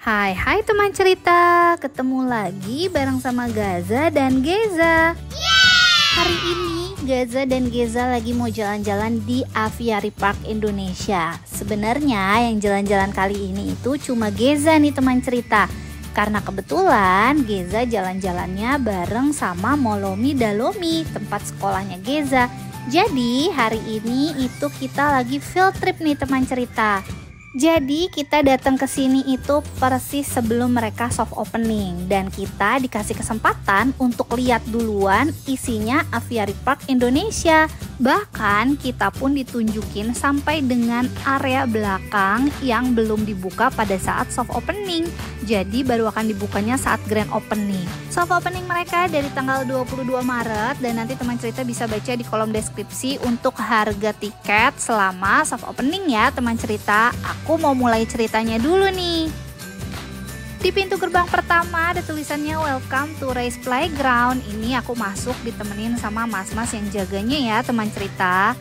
Hai teman cerita, ketemu lagi bareng sama Gaza dan Geza. Hari ini Gaza dan Geza lagi mau jalan-jalan di Aviary Park Indonesia. Sebenarnya yang jalan-jalan kali ini itu cuma Geza nih teman cerita. Karena kebetulan Geza jalan-jalannya bareng sama Molomi Dalomi, tempat sekolahnya Geza. Jadi hari ini itu kita lagi field trip nih teman cerita. Jadi kita datang ke sini itu persis sebelum mereka soft opening dan kita dikasih kesempatan untuk lihat duluan isinya Aviary Park Indonesia. Bahkan kita pun ditunjukin sampai dengan area belakang yang belum dibuka pada saat soft opening. Jadi baru akan dibukanya saat grand opening. Soft opening mereka dari tanggal 22 Maret dan nanti teman cerita bisa baca di kolom deskripsi untuk harga tiket selama soft opening ya teman cerita. Aku mau mulai ceritanya dulu nih. Di pintu gerbang pertama ada tulisannya Welcome to Race Playground. Ini aku masuk ditemenin sama mas-mas yang jaganya ya teman cerita.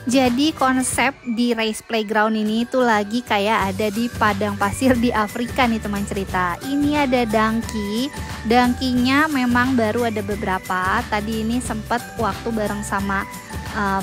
Jadi konsep di Race Playground ini tuh lagi kayak ada di padang pasir di Afrika nih teman cerita. Ini ada donkey. Donkey-nya memang baru ada beberapa. Tadi ini sempat waktu bareng sama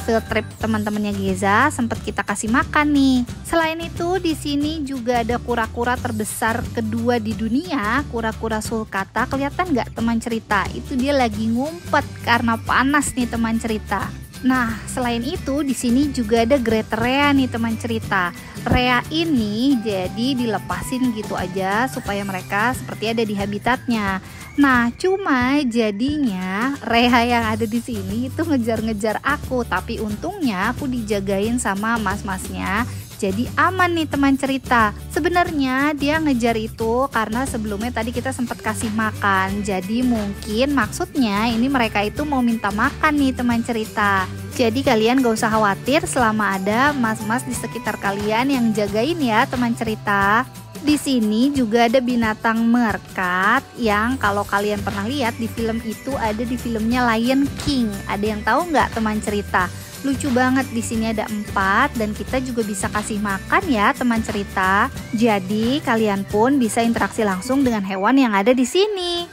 field trip teman-temannya Geza sempat kita kasih makan nih. Selain itu di sini juga ada kura-kura terbesar kedua di dunia, kura-kura sulcata. Kelihatan nggak teman cerita? Itu dia lagi ngumpet karena panas nih teman cerita. Nah, selain itu di sini juga ada great rhea nih teman cerita. Rhea ini jadi dilepasin gitu aja supaya mereka seperti ada di habitatnya. Nah, cuma jadinya Rhea yang ada di sini itu ngejar-ngejar aku, tapi untungnya aku dijagain sama mas-masnya. Jadi aman nih teman cerita. Sebenarnya dia ngejar itu karena sebelumnya tadi kita sempat kasih makan. Jadi mungkin maksudnya ini mereka itu mau minta makan nih teman cerita. Jadi kalian gak usah khawatir selama ada mas-mas di sekitar kalian yang jagain ya teman cerita. Di sini juga ada binatang meerkat yang kalau kalian pernah lihat di film itu ada di filmnya Lion King. Ada yang tahu nggak teman cerita? Lucu banget, di sini ada 4 dan kita juga bisa kasih makan ya teman cerita. Jadi kalian pun bisa interaksi langsung dengan hewan yang ada di sini.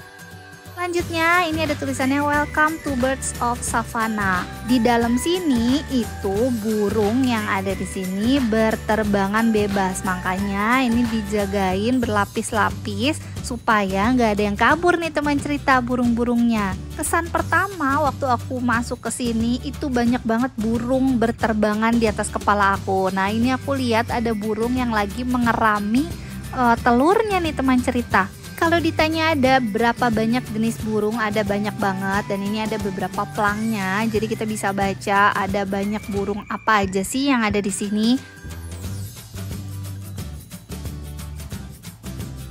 Selanjutnya ini ada tulisannya Welcome to Birds of Savannah. Di dalam sini itu burung yang ada di sini berterbangan bebas. Makanya ini dijagain berlapis-lapis supaya nggak ada yang kabur nih teman cerita burung-burungnya. Kesan pertama waktu aku masuk ke sini itu banyak banget burung berterbangan di atas kepala aku. Nah ini aku lihat ada burung yang lagi mengerami telurnya nih teman cerita. Kalau ditanya ada berapa banyak jenis burung, ada banyak banget dan ini ada beberapa pelangnya. Jadi kita bisa baca ada banyak burung apa aja sih yang ada di sini.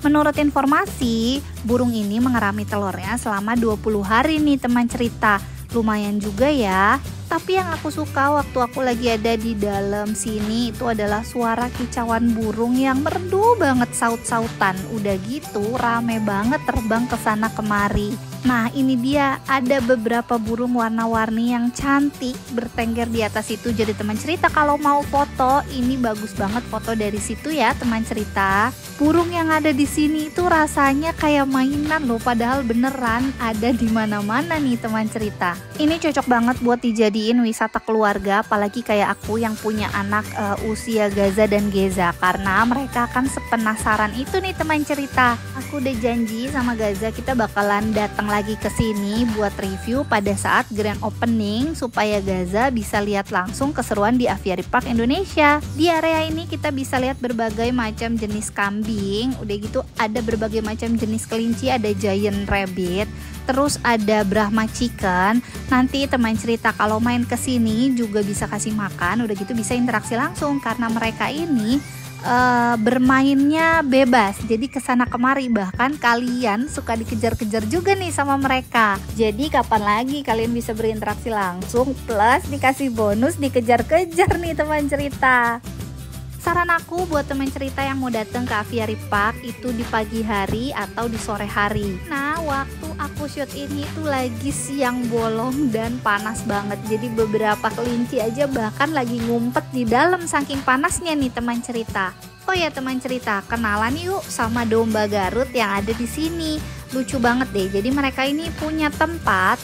Menurut informasi, burung ini mengerami telurnya selama 20 hari nih teman cerita. Lumayan juga ya. Tapi yang aku suka waktu aku lagi ada di dalam sini itu adalah suara kicauan burung yang merdu banget, saut-sautan. Udah gitu rame banget terbang ke sana kemari. Nah ini dia ada beberapa burung warna-warni yang cantik bertengger di atas itu. Jadi teman cerita kalau mau foto ini bagus banget foto dari situ ya teman cerita. Burung yang ada di sini itu rasanya kayak mainan loh, padahal beneran ada di mana-mana nih teman cerita. Ini cocok banget buat dijadiin wisata keluarga, apalagi kayak aku yang punya anak usia Gaza dan Geza, karena mereka akan sepenasaran itu nih teman cerita. Aku udah janji sama Gaza kita bakalan datang lagi ke sini buat review pada saat grand opening supaya Gaza bisa lihat langsung keseruan di Aviary Park Indonesia. Di area ini kita bisa lihat berbagai macam jenis kambing, udah gitu ada berbagai macam jenis kelinci, ada giant rabbit, terus ada Brahma chicken. Nanti teman cerita kalau main ke sini juga bisa kasih makan, udah gitu bisa interaksi langsung karena mereka ini bermainnya bebas, jadi kesana kemari, bahkan kalian suka dikejar-kejar juga nih sama mereka. Jadi kapan lagi kalian bisa berinteraksi langsung plus dikasih bonus dikejar-kejar nih teman cerita. Saran aku buat teman cerita yang mau datang ke Aviary Park itu di pagi hari atau di sore hari. Nah, waktu aku shoot ini tuh lagi siang bolong dan panas banget. Jadi beberapa kelinci aja bahkan lagi ngumpet di dalam saking panasnya nih teman cerita. Oh ya teman cerita, kenalan yuk sama domba Garut yang ada di sini. Lucu banget deh. Jadi mereka ini punya tempat,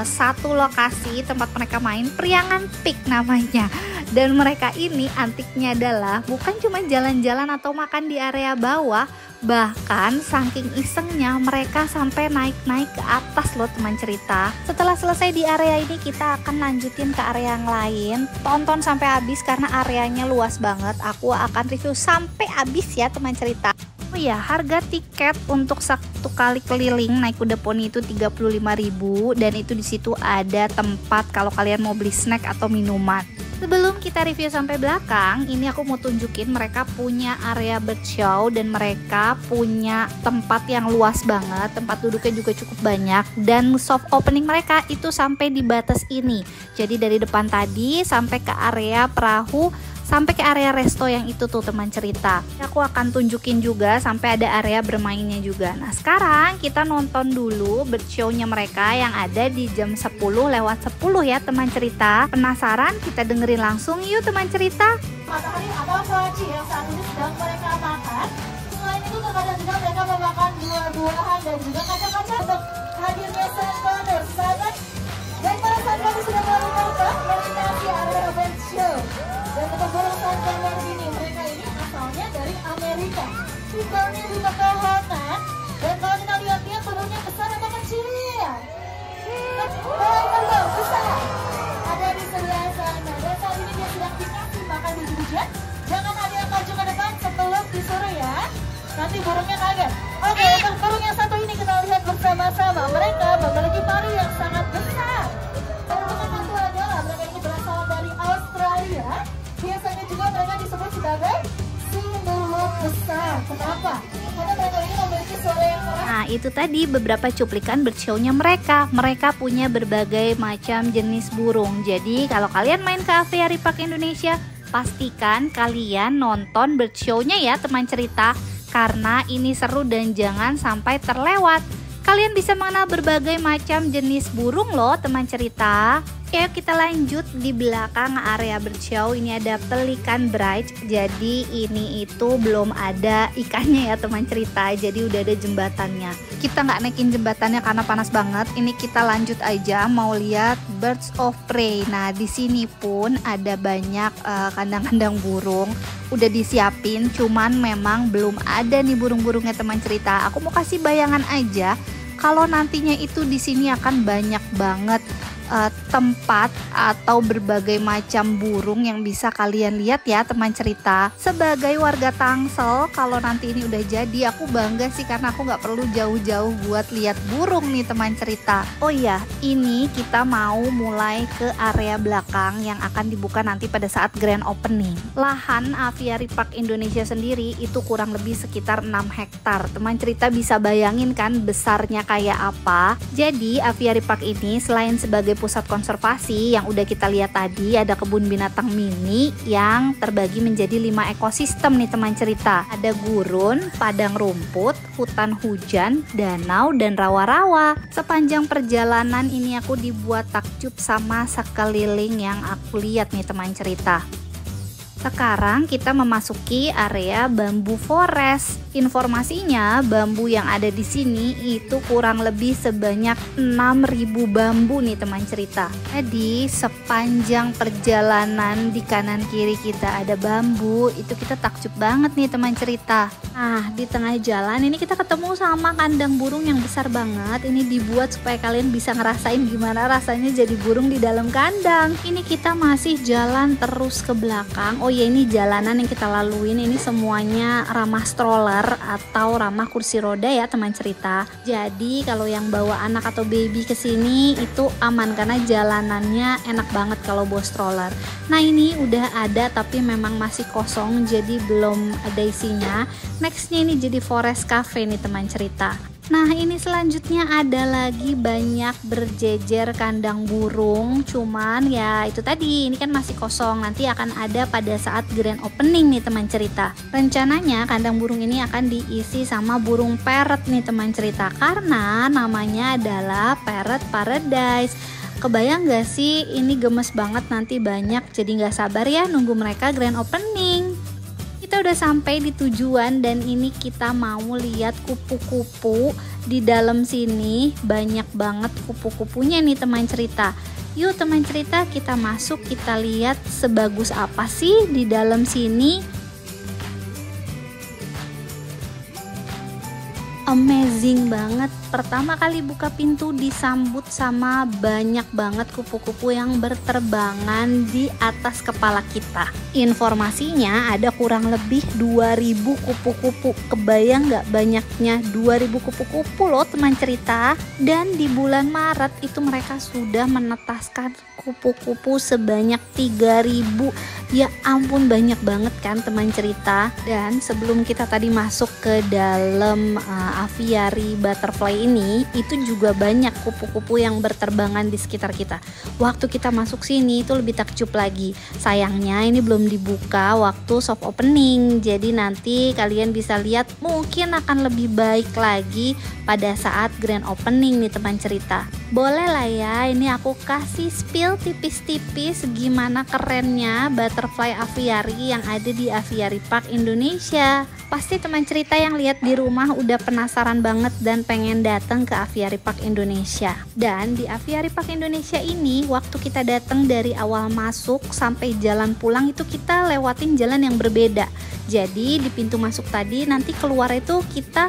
satu lokasi tempat mereka main, Priangan Peak namanya. Dan mereka ini antiknya adalah bukan cuma jalan-jalan atau makan di area bawah, bahkan saking isengnya mereka sampai naik-naik ke atas loh teman cerita. Setelah selesai di area ini kita akan lanjutin ke area yang lain. Tonton sampai habis karena areanya luas banget. Aku akan review sampai habis ya teman cerita. Oh ya, harga tiket untuk satu kali keliling naik kuda poni itu 35.000 dan itu di situ ada tempat kalau kalian mau beli snack atau minuman. Sebelum kita review sampai belakang, ini aku mau tunjukin mereka punya area bird show dan mereka punya tempat yang luas banget, tempat duduknya juga cukup banyak dan soft opening mereka itu sampai di batas ini. Jadi dari depan tadi sampai ke area perahu, sampai ke area resto yang itu tuh teman cerita. Aku akan tunjukin juga sampai ada area bermainnya juga. Nah sekarang kita nonton dulu bird show-nya mereka yang ada di jam 10:10 ya teman cerita. Penasaran? Kita dengerin langsung yuk teman cerita. Matahari atau poaci yang saat ini sedang mereka makan. Selain itu terkadang juga mereka memakan buah-buahan dan juga kacang-kacang untuk hadirnya sunburners. Sahabat, dan para sunburners sudah mulai terbang melintasi area bird show. Dan untuk burung sunburner ini, mereka ini asalnya dari Amerika. Tinggalnya di pepohonan. Dan kalau kita lihat-lihat burungnya besar atau kecil ya? Terbang besar. Ada di sebelah sana. Dan saat ini dia sedang dikasih makan biji-bijian. Jangan ada yang maju ke depan sebelum disuruh ya. Nanti burungnya kaget. Oke, untuk burung yang satu ini kita lihat bersama-sama. Mereka memiliki pari yang sangat besar. Dan untuk yang satu adalah mereka ini berasal dari Australia. Biasanya juga mereka disebut sebagai sinulog besar. Kenapa? Karena mereka ini memiliki suara yang keras. Nah itu tadi beberapa cuplikan bird show-nya mereka. Mereka punya berbagai macam jenis burung. Jadi kalau kalian main ke Aviary Park Indonesia, pastikan kalian nonton bird show-nya ya teman cerita. Karena ini seru dan jangan sampai terlewat. Kalian bisa mengenal berbagai macam jenis burung loh teman cerita. Oke, kita lanjut di belakang area bird show. Ini ada pelikan bright. Jadi ini itu belum ada ikannya ya teman cerita. Jadi udah ada jembatannya. Kita nggak naikin jembatannya karena panas banget. Ini kita lanjut aja mau lihat birds of prey. Nah di sini pun ada banyak kandang-kandang burung. Udah disiapin, cuman memang belum ada nih burung-burungnya teman cerita. Aku mau kasih bayangan aja. Kalau nantinya itu di sini akan banyak banget tempat atau berbagai macam burung yang bisa kalian lihat ya teman cerita. Sebagai warga Tangsel, kalau nanti ini udah jadi, aku bangga sih karena aku nggak perlu jauh-jauh buat lihat burung nih teman cerita. Oh iya, ini kita mau mulai ke area belakang yang akan dibuka nanti pada saat grand opening. Lahan Aviary Park Indonesia sendiri itu kurang lebih sekitar 6 hektar. Teman cerita bisa bayangin kan besarnya kayak apa. Jadi Aviary Park ini selain sebagai pusat konservasi yang udah kita lihat tadi, ada kebun binatang mini yang terbagi menjadi 5 ekosistem nih teman cerita. Ada gurun, padang rumput, hutan hujan, danau, dan rawa-rawa. Sepanjang perjalanan ini aku dibuat takjub sama sekeliling yang aku lihat nih teman cerita. Sekarang kita memasuki area bambu forest. Informasinya bambu yang ada di sini itu kurang lebih sebanyak 6.000 bambu nih teman cerita. Jadi sepanjang perjalanan di kanan kiri kita ada bambu, itu kita takjub banget nih teman cerita. Nah di tengah jalan ini kita ketemu sama kandang burung yang besar banget. Ini dibuat supaya kalian bisa ngerasain gimana rasanya jadi burung di dalam kandang. Ini kita masih jalan terus ke belakang. Oh ya, ini jalanan yang kita laluin ini semuanya ramah stroller atau ramah kursi roda ya teman cerita. Jadi kalau yang bawa anak atau baby ke sini itu aman karena jalanannya enak banget kalau bawa stroller. Nah ini udah ada tapi memang masih kosong jadi belum ada isinya. Nextnya ini jadi forest cafe nih teman cerita. Nah ini selanjutnya ada lagi banyak berjejer kandang burung. Cuman ya itu tadi, ini kan masih kosong. Nanti akan ada pada saat grand opening nih teman cerita. Rencananya kandang burung ini akan diisi sama burung parrot nih teman cerita. Karena namanya adalah Parrot Paradise. Kebayang gak sih, ini gemes banget nanti banyak. Jadi gak sabar ya nunggu mereka grand opening. Kita Kita udah sampai di tujuan dan ini kita mau lihat kupu-kupu di dalam sini. Banyak banget kupu-kupunya nih teman cerita. Yuk teman cerita, kita masuk, kita lihat sebagus apa sih di dalam sini. Amazing banget. Pertama kali buka pintu disambut sama banyak banget kupu-kupu yang berterbangan di atas kepala kita. Informasinya ada kurang lebih 2000 kupu-kupu. Kebayang gak banyaknya 2000 kupu-kupu loh teman cerita. Dan di bulan Maret itu mereka sudah menetaskan kupu-kupu sebanyak 3000. Ya ampun, banyak banget kan teman cerita. Dan sebelum kita tadi masuk ke dalam aviary butterfly ini, itu juga banyak kupu-kupu yang berterbangan di sekitar kita. Waktu kita masuk sini itu lebih takjub lagi. Sayangnya ini belum dibuka waktu soft opening, jadi nanti kalian bisa lihat mungkin akan lebih baik lagi pada saat grand opening nih teman cerita. Boleh lah ya, ini aku kasih spill tipis-tipis gimana kerennya butterfly aviary yang ada di Aviary Park Indonesia. Pasti teman cerita yang lihat di rumah udah penasaran banget dan pengen datang ke Aviary Park Indonesia. Dan di Aviary Park Indonesia ini, waktu kita datang dari awal masuk sampai jalan pulang itu kita lewatin jalan yang berbeda. Jadi di pintu masuk tadi, nanti keluar itu kita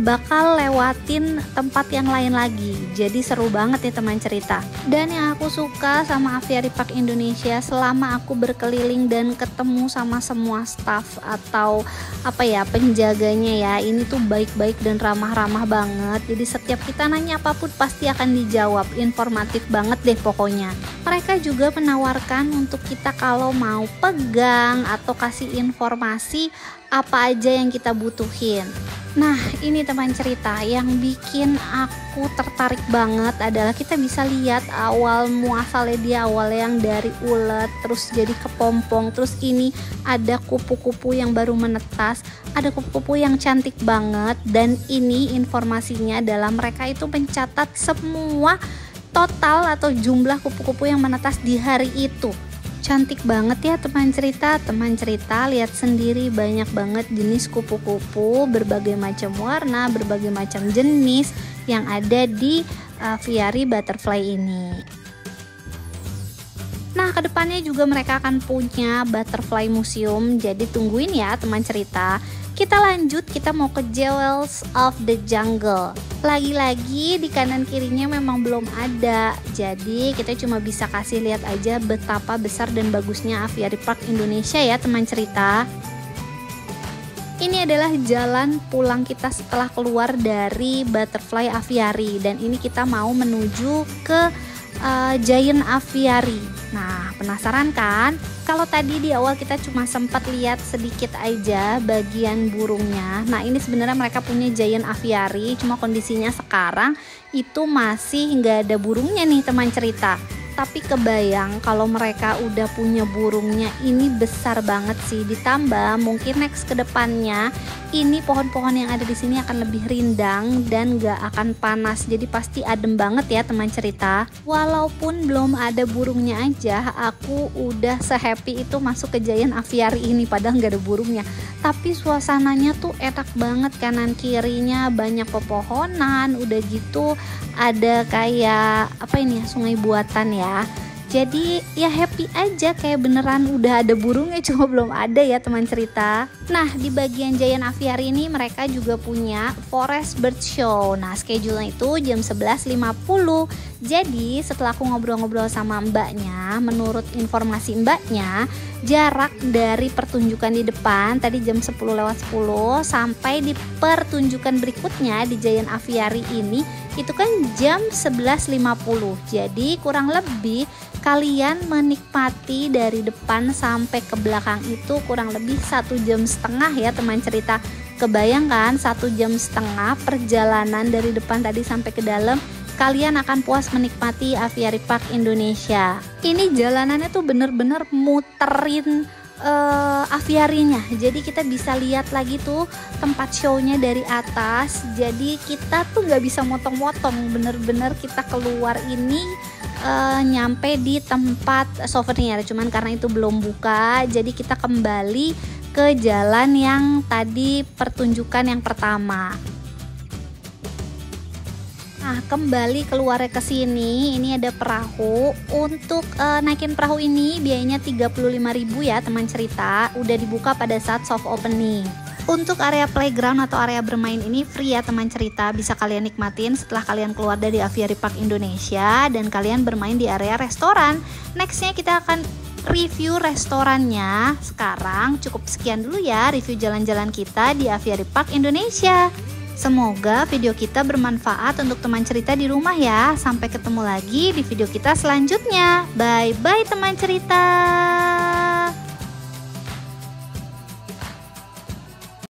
bakal lewatin tempat yang lain lagi. Jadi seru banget ya teman cerita. Dan yang aku suka sama Aviary Park Indonesia, selama aku berkeliling dan ketemu sama semua staff atau penjaganya ya, ini tuh baik-baik dan ramah-ramah banget. Jadi setiap kita nanya apapun pasti akan dijawab. Informatif banget deh pokoknya. Mereka juga menawarkan untuk kita kalau mau pegang atau kasih informasi apa aja yang kita butuhin. Nah ini teman cerita yang bikin aku tertarik banget adalah kita bisa lihat awal muasalnya dia, awal yang dari ulet terus jadi kepompong, terus ini ada kupu-kupu yang baru menetas, ada kupu-kupu yang cantik banget. Dan ini informasinya adalah mereka itu mencatat semua total atau jumlah kupu-kupu yang menetas di hari itu. Cantik banget ya teman cerita. Teman cerita lihat sendiri, banyak banget jenis kupu-kupu, berbagai macam warna, berbagai macam jenis yang ada di Aviary Butterfly ini. Nah kedepannya juga mereka akan punya Butterfly Museum, jadi tungguin ya teman cerita. Kita lanjut, kita mau ke Jewels of the Jungle. Lagi-lagi di kanan kirinya memang belum ada, jadi kita cuma bisa kasih lihat aja betapa besar dan bagusnya Aviary Park Indonesia ya teman cerita. Ini adalah jalan pulang kita setelah keluar dari Butterfly Aviary, dan ini kita mau menuju ke Giant Aviary. Nah penasaran kan? Kalau tadi di awal kita cuma sempat lihat sedikit aja bagian burungnya. Nah ini sebenarnya mereka punya Giant Aviary, cuma kondisinya sekarang itu masih nggak ada burungnya nih teman cerita. Tapi kebayang kalau mereka udah punya burungnya, ini besar banget sih. Ditambah mungkin next ke depannya ini pohon-pohon yang ada di sini akan lebih rindang dan gak akan panas. Jadi pasti adem banget ya teman cerita. Walaupun belum ada burungnya aja, aku udah se-happy itu masuk ke Giant Aviary ini padahal gak ada burungnya. Tapi suasananya tuh enak banget, kanan kirinya banyak pepohonan, udah gitu ada kayak sungai buatan ya. Jadi ya happy aja, kayak beneran udah ada burungnya, cuma belum ada ya teman cerita. Nah di bagian Giant Aviary ini mereka juga punya Forest Bird Show. Nah schedule-nya itu jam 11.50. Jadi setelah aku ngobrol-ngobrol sama mbaknya, menurut informasi mbaknya, jarak dari pertunjukan di depan tadi jam 10:10 sampai di pertunjukan berikutnya di Giant Aviary ini itu kan jam 11.50. Jadi kurang lebih kalian menikmati dari depan sampai ke belakang itu kurang lebih 1,5 jam ya teman cerita. Kebayang kan 1,5 jam perjalanan dari depan tadi sampai ke dalam. Kalian akan puas menikmati Aviary Park Indonesia. Ini jalanannya tuh bener-bener muterin aviarinya, jadi kita bisa lihat lagi tuh tempat show-nya dari atas. Jadi kita tuh nggak bisa motong-motong, bener-bener kita keluar ini nyampe di tempat souvenir. Cuman karena itu belum buka, jadi kita kembali ke jalan yang tadi pertunjukan yang pertama. Nah, kembali keluar ke sini, ini ada perahu. Untuk naikin perahu ini biayanya 35.000 ya teman cerita. Udah dibuka pada saat soft opening. Untuk area playground atau area bermain ini free ya teman cerita. Bisa kalian nikmatin setelah kalian keluar dari Aviary Park Indonesia dan kalian bermain di area restoran. Nextnya kita akan review restorannya. Sekarang cukup sekian dulu ya review jalan-jalan kita di Aviary Park Indonesia. Semoga video kita bermanfaat untuk teman cerita di rumah ya. Sampai ketemu lagi di video kita selanjutnya. Bye bye teman cerita.